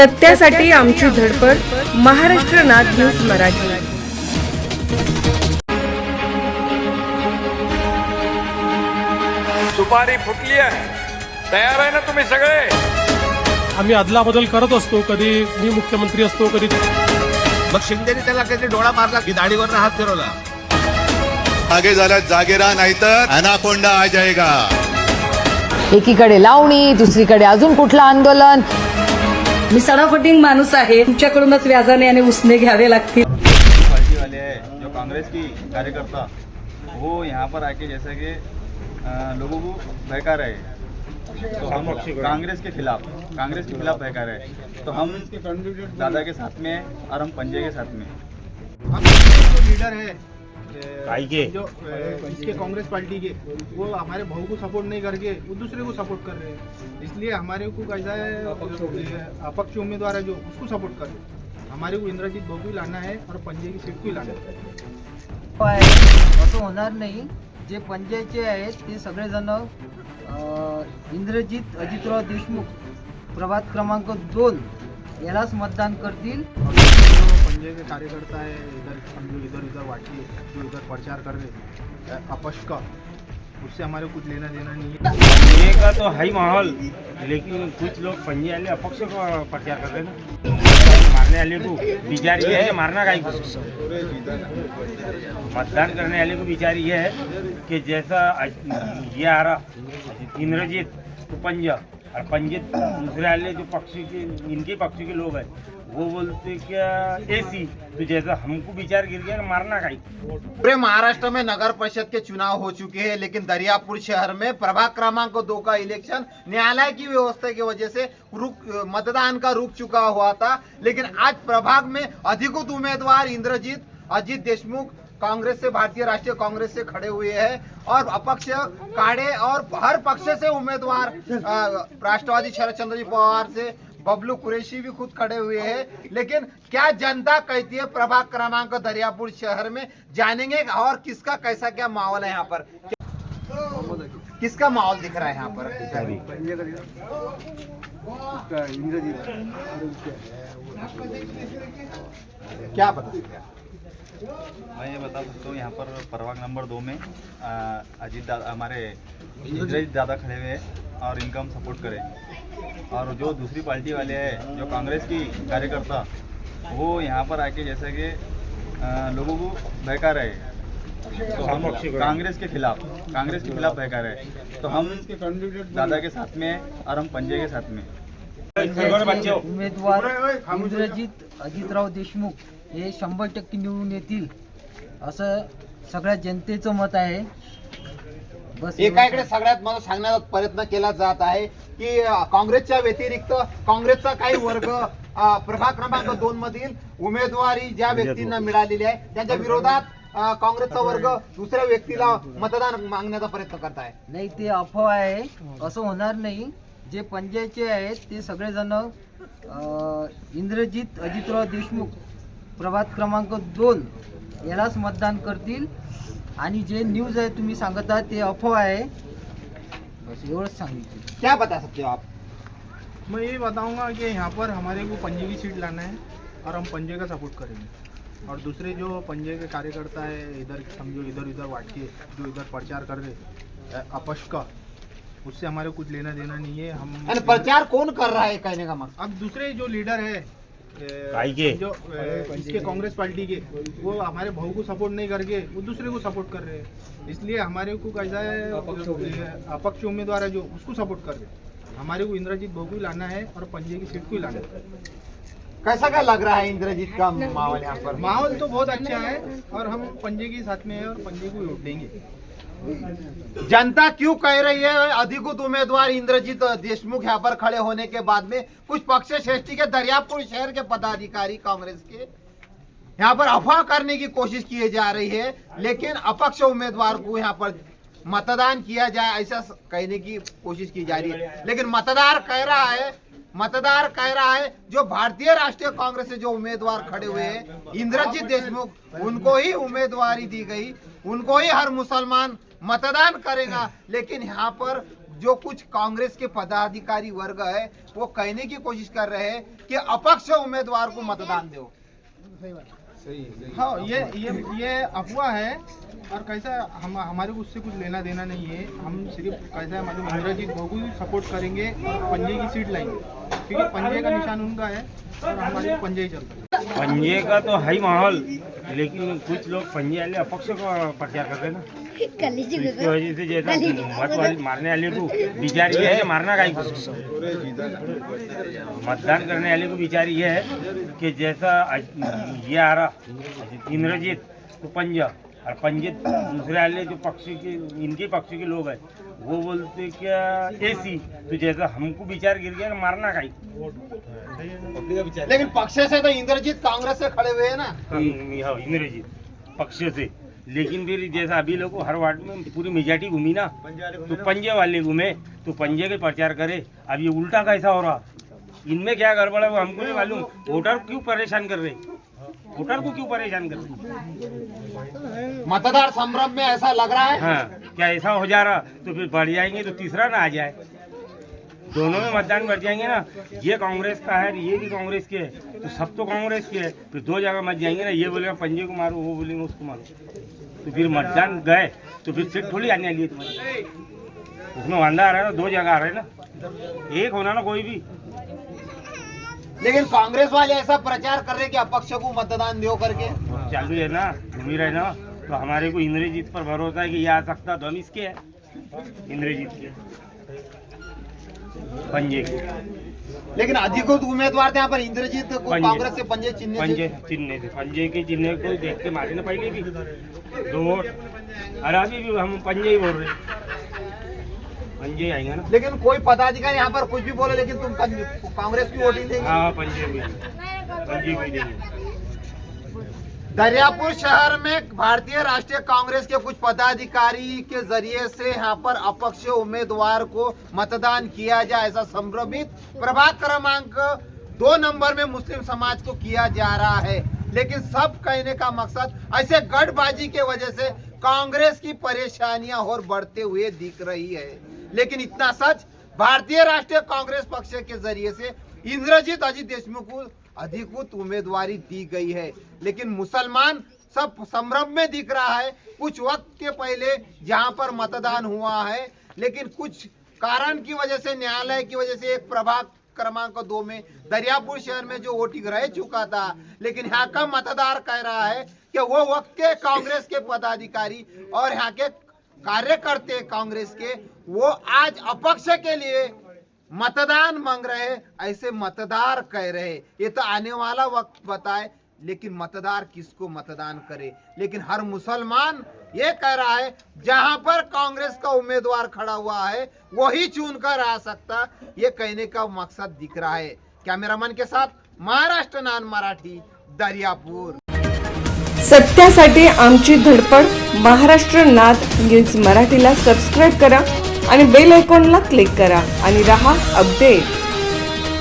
सत्यासाठी आमची धडपड. महाराष्ट्र नाद न्यूज मराठी. सुपारी फुटली आहे, तयार आहे ना तुम्ही सगळे? आम्ही अदलाबदल करत असतो, कधी मी मुख्यमंत्री असतो, कधी मग शिंदेने त्याला कधी डोळा मारला की दाढीवर हात फिरवला. आगे झाला जागे राहा, नाहीतर अनाकोंडा आ जाएगा. एकीकडे लावणी, दुसरीकडे अजून कुठलं आंदोलन. मी सडाफटिंग माणूस आहे, तुमच्याकडूनच व्याजाने आणि उसने घ्यावे लागतील. पार्टी वाले हैं जो कांग्रेस की कार्यकर्ता, वो यहाँ पर आके जैसे कि लोगों को बहका रहे हैं, तो हम कांग्रेस के खिलाफ बहका रहे हैं, तो हम दादा के साथ में हैं और हम पंजे के साथ में. जो लीडर है जो इसके कांग्रेस पार्टी के, वो हमारे भाऊ को सपोर्ट नहीं करके वो दूसरे को सपोर्ट कर रहे हैं. इसलिए हमारे को कैसा है, अपक्ष उम्मीदवार है जो उसको सपोर्ट कर रहे हैं. हमारे को इंद्रजीत भाऊ को लाना है और पंजे की सीट को लाना है. असं होणार नाही. जे पंजाचे आहेत ते सगळेजण इंद्रजीत अजितराव देशमुख प्रभाग क्रमांक 2 यालाच मतदान करतील. पंजे के कार्यकर्ता है, इधर समझो इधर उधर वाटिए, जो इधर प्रचार कर रहे अपक्ष का, उससे हमारे कुछ लेना देना नहीं है. पंजे का तो है माहौल, लेकिन कुछ लोग पंजे वाले अपक्ष को प्रचार कर रहे हैं. मारने वाले को विचार ये है, मारना का मतदान करने वाले को विचार ये है कि जैसा ये आ रहा इंद्रजीत तो पंजा, और पंजित दूसरे वाले जो पक्ष के इनके पक्ष के लोग हैं वो बोलते क्या ऐसी, तो जैसा हमको विचार गिर गया मारना का ही. पूरे महाराष्ट्र में नगर परिषद के चुनाव हो चुके हैं, लेकिन दरियापुर शहर में प्रभाग क्रमांक 2 का इलेक्शन न्यायालय की व्यवस्था की वजह से मतदान का रुक चुका हुआ था. लेकिन आज प्रभाग में अधिकृत उम्मीदवार इंद्रजीत अजित देशमुख कांग्रेस से, भारतीय राष्ट्रीय कांग्रेस से खड़े हुए हैं, और अपक्ष काड़े और हर पक्ष से उम्मीदवार राष्ट्रवादी शरद चंद्र जी पवार से बबलू कुरैशी भी खुद खड़े हुए हैं. लेकिन क्या जनता कहती है प्रभाग क्रमांक दरियापुर शहर में, जानेंगे. और किसका कैसा क्या माहौल है यहाँ पर, किसका माहौल दिख रहा है यहाँ पर? क्या बता सकते हैं? मैं ये बता सकता हूँ, यहाँ पर प्रभाग नंबर 2 में अजीत दादा, हमारे इंद्रजीत दादा खड़े हुए हैं और इनका हम सपोर्ट करें. और जो दूसरी पार्टी वाले हैं जो कांग्रेस की कार्यकर्ता, वो यहाँ पर आके जैसे कि लोगों को बहका रहे हैं, तो हम कांग्रेस के खिलाफ बहका रहे हैं, तो हम दादा के साथ में हैं और हम पंजे के साथ में. उमेदवार इंद्रजीत अजितराव देशमुख हे 100% निवडून येतील असं सगळ्या जनतेचं मत आहे. बस एकाकडे सगळ्यात मला सांगण्याचा प्रयत्न केला जात आहे की काँग्रेसच्या व्यतिरिक्त काँग्रेसचा काही वर्ग प्रभाग क्रमांक 2 मधील उमेदवारी ज्या व्यक्तींना मिळालेली आहे त्यांच्या विरोधात काँग्रेसचा वर्ग दुसऱ्या व्यक्तीला मतदान मागण्याचा प्रयत्न करत आहे. नाही, ते अफवा आहे. असं होणार नाही. जे पंजाचे आहेत ते सगळेजण इंद्रजीत अजितराव देशमुख प्रभाग क्रमांक 2 यालाच मतदान करतील. आणि जे न्यूज आहे तुम्ही सांगता ते अफवा आहे. बस एवढंच सांगितलं. क्या बता सकते हो आप? मैं ये बताऊंगा कि यहाँ पर हमारे को पंजे की सीट लाना है और हम पंजे का सपोर्ट करेंगे. और दूसरे जो पंजे के कार्यकर्ता है, इधर समझो इधर उधर वाटिए, जो इधर प्रचार कर रहे अपक्ष का, उससे हमारे कुछ लेना देना नहीं है. हम प्रचार कौन कर रहा है कहने का मतलब? अब दूसरे जो लीडर है जो इसके कांग्रेस पार्टी के, वो हमारे भाऊ को सपोर्ट नहीं करके वो दूसरे को सपोर्ट कर रहे हैं. इसलिए हमारे को कैसा है, अपक्ष उम्मीदवार है जो उसको सपोर्ट कर रहे हैं. हमारे को इंद्रजीत भाऊ को लाना है और पंजे की सीट को लाना है. कैसा क्या लग रहा है इंद्रजीत का माहौल यहाँ पर? माहौल तो बहुत अच्छा है और हम पंजे के साथ में है और पंजे को वोट देंगे. जनता क्यों कह रही है अधिकृत उम्मीदवार इंद्रजीत देशमुख यहाँ पर खड़े होने के बाद में कुछ पक्ष श्रेष्ठी के दरियापुर शहर के पदाधिकारी कांग्रेस के यहाँ पर अफवाह करने की कोशिश की जा रही है, लेकिन अपक्ष उम्मीदवार को यहाँ पर मतदान किया जाए ऐसा कहने की कोशिश की जा रही है. लेकिन मतदार कह रहा है जो भारतीय राष्ट्रीय कांग्रेस से जो उम्मीदवार खड़े हुए हैं इंद्रजीत देशमुख, उनको ही उम्मीदवारी दी गई, उनको ही हर मुसलमान मतदान करेगा. लेकिन यहाँ पर जो कुछ कांग्रेस के पदाधिकारी वर्ग है वो कहने की कोशिश कर रहे हैं कि अपक्ष उम्मीदवार को मतदान दो। हाँ, ये अफवाह है और कैसा हमारे को उससे कुछ लेना देना नहीं है। हम सिर्फ कैसा है मतलब इंद्रजीत भाऊ को सपोर्ट करेंगे और पंजे की सीट लाएंगे, क्योंकि पंजे का निशान उनका है और हमारे पंजे ही चलता है। पंजे का तो है ही माहौल, लेकिन कुछ लोग पंजे वाले अपक्ष को प्रचार कर रहे हैं ना, इसकी वजह से जैसा मत वाली मारने वाले को विचार ये है मारना का ही मतदान करने वाले को विचार ये है कि जैसा ये आ रहा इंद्रजीत तो पंजा और पंजे दूसरे वाले जो पक्ष के इनके पक्ष के लोग हैं वो बोलते क्या ऐसी, तो जैसा हमको विचार गिर गया मारना का ही। लेकिन पक्ष से तो इंद्रजीत कांग्रेस से खड़े हुए हैं ना, इंद्रजीत पक्ष से, लेकिन फिर जैसा अभी लोग हर वार्ड में पूरी मेजॉरिटी घूमी ना, तो पंजे वाले घूमे तो पंजे के प्रचार करे। अब ये उल्टा कैसा हो रहा, इनमें क्या गड़बड़ है वो हमको नहीं मालूम। वोटर क्यों परेशान कर रहे, वोटर को क्यों परेशान कर रहे? मतदार संभ्रम में ऐसा लग रहा है। हाँ, क्या ऐसा हो जा रहा तो फिर बढ़ जाएंगे तो तीसरा ना आ जाए, दोनों में मतदान बढ़ जाएंगे ना। ये कांग्रेस का है ये भी कांग्रेस के है, तो सब तो कांग्रेस के है, फिर दो जगह मत जाएंगे ना। ये बोलेगा पंजे को मारो, वो बोलेंगे उसको मारो, तो फिर मतदान गए तो फिर सीट थोड़ी आने वाली है तुम्हारी। उसमें वांदा आ रहा है ना, दो जगह आ रहे हैं ना, एक होना ना कोई भी। लेकिन कांग्रेस वाले ऐसा प्रचार कर रहे कि अपक्ष को मतदान दो करके चालू है ना, घूमी रहे ना। तो हमारे को इंद्रजीत पर भरोसा है कि ये आ सकता, तो हम इसके है इंद्रजीत के पंजे के। लेकिन अधिकृत उम्मीदवार थे यहाँ पर इंद्रजीत को कांग्रेस से पंजे चिन्ह पंजे के चिन्ह को देख के मारे ना पहले भी दो वोट, और अभी भी हम पंजे ही बोल रहे, पंजे आएंगे ना। लेकिन कोई पदाधिकारी यहाँ पर कुछ भी बोले, लेकिन तुम कांग्रेस की वोटिंग देंगे। हाँ, पंजे भी देंगे। दरियापुर शहर में भारतीय राष्ट्रीय कांग्रेस के कुछ पदाधिकारी के जरिए से यहाँ पर अपक्ष उम्मीदवार को मतदान किया जाए, ऐसा संभ्रमित प्रभाग क्रमांक 2 नंबर में मुस्लिम समाज को किया जा रहा है। लेकिन सब कहने का मकसद ऐसे गठबाजी के वजह से कांग्रेस की परेशानियां और बढ़ते हुए दिख रही है। लेकिन इतना सच, भारतीय राष्ट्रीय कांग्रेस पक्ष के जरिए से इंद्रजीत अजीत देशमुख को अधिकृत उम्मीदवारी दी गई है। लेकिन मुसलमान सब संभ्रम में दिख रहा है। कुछ वक्त के पहले जहां पर मतदान हुआ है, लेकिन कुछ कारण की वजह से, न्यायालय की वजह से एक प्रभाग क्रमांक 2 में दरियापुर शहर में जो वोटिंग रह चुका था, लेकिन यहाँ का मतदार कह रहा है कि वो वक्त के कांग्रेस के पदाधिकारी और यहाँ के कार्यकर्ता कांग्रेस के वो आज अपक्ष के लिए मतदान मांग रहे, ऐसे मतदार कह रहे। ये तो आने वाला वक्त बताए, लेकिन मतदार किसको मतदान करे। लेकिन हर मुसलमान ये कह रहा है जहां पर कांग्रेस का उम्मीदवार खड़ा हुआ है वही चुनकर आ सकता, ये कहने का मकसद दिख रहा है। कॅमेरामन के साथ महाराष्ट्र नान मराठी, दर्यापूर। सत्यासाठी आमची धडपड महाराष्ट्र नाद न्यूज मराठीला सबस्क्राईब करा आणि बेल आयकॉनला क्लिक करा आणि रहा अपडेट।